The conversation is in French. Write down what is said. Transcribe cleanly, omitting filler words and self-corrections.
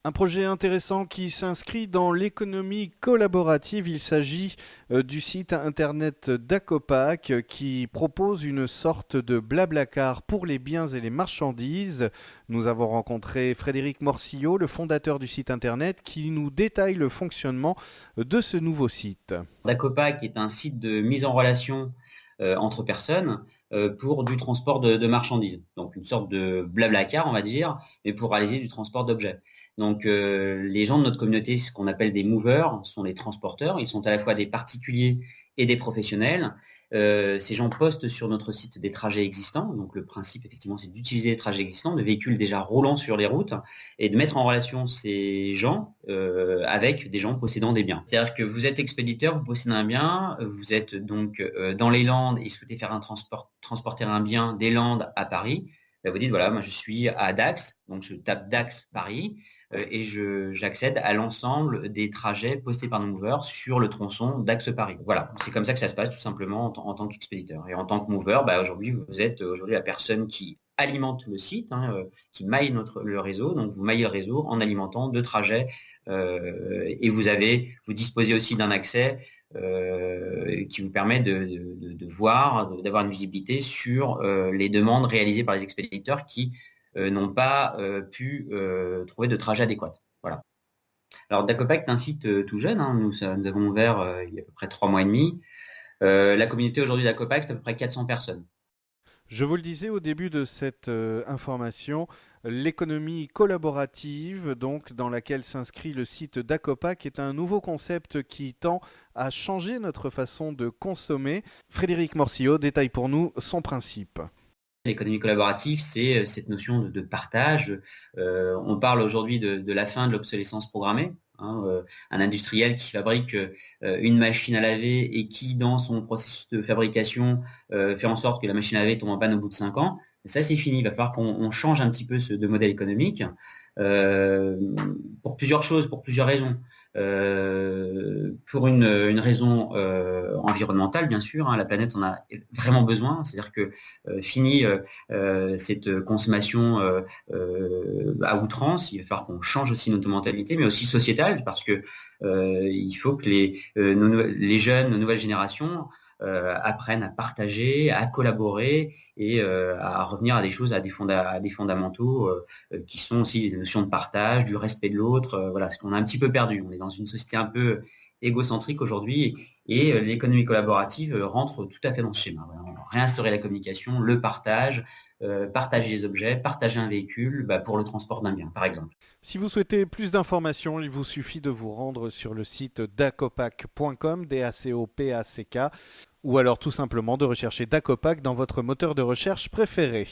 Un projet intéressant qui s'inscrit dans l'économie collaborative. Il s'agit du site internet d'Acopac qui propose une sorte de blablacar pour les biens et les marchandises. Nous avons rencontré Frédéric Morcillo, le fondateur du site internet, qui nous détaille le fonctionnement de ce nouveau site. Dacopac est un site de mise en relation entre personnes pour du transport de marchandises. Donc une sorte de blablacar, on va dire, mais pour réaliser du transport d'objets. Donc les gens de notre communauté, ce qu'on appelle des movers, sont les transporteurs. Ils sont à la fois des particuliers et des professionnels. Ces gens postent sur notre site des trajets existants. Donc le principe, effectivement, c'est d'utiliser les trajets existants, de véhicules déjà roulant sur les routes, et de mettre en relation ces gens avec des gens possédant des biens. C'est-à-dire que vous êtes expéditeur, vous possédez un bien, vous êtes donc dans les Landes et souhaitez faire transporter un bien des Landes à Paris. Là, vous dites, voilà, moi je suis à Dax, donc je tape Dax Paris et j'accède à l'ensemble des trajets postés par nos movers sur le tronçon Dax-Paris. Voilà, c'est comme ça que ça se passe tout simplement en tant qu'expéditeur. Et en tant que mover, aujourd'hui, vous êtes aujourd'hui la personne qui alimente le site, qui maille le réseau. Donc vous maillez le réseau en alimentant deux trajets et vous disposez aussi d'un accès qui vous permet de voir, d'avoir une visibilité sur les demandes réalisées par les expéditeurs qui n'ont pas pu trouver de trajet adéquat. Voilà. Alors Dacopact est un site tout jeune, nous avons ouvert il y a à peu près 3 mois et demi. La communauté aujourd'hui d'Dacopact, c'est à peu près 400 personnes. Je vous le disais au début de cette information, l'économie collaborative, donc dans laquelle s'inscrit le site d'Acopac, est un nouveau concept qui tend à changer notre façon de consommer. Frédéric Morcillo détaille pour nous son principe. L'économie collaborative, c'est cette notion de partage. On parle aujourd'hui de la fin de l'obsolescence programmée. Un industriel qui fabrique une machine à laver et qui, dans son processus de fabrication, fait en sorte que la machine à laver tombe en panne au bout de 5 ans. Ça, c'est fini. Il va falloir qu'on change un petit peu de modèle économique euh, pour plusieurs choses, pour plusieurs raisons. Pour une raison environnementale, bien sûr, la planète en a vraiment besoin. C'est-à-dire que fini cette consommation à outrance, il va falloir qu'on change aussi notre mentalité, mais aussi sociétale, parce que il faut que les jeunes, nos nouvelles générations, apprennent à partager, à collaborer et à revenir à des choses, à des fondamentaux qui sont aussi des notions de partage, du respect de l'autre. Voilà, ce qu'on a un petit peu perdu. On est dans une société un peu égocentrique aujourd'hui et l'économie collaborative rentre tout à fait dans ce schéma. Voilà, réinstaurer la communication, le partage, partager les objets, partager un véhicule pour le transport d'un bien, par exemple. Si vous souhaitez plus d'informations, il vous suffit de vous rendre sur le site dacopac.com, DACOPACK, ou alors tout simplement de rechercher Dacopac dans votre moteur de recherche préféré.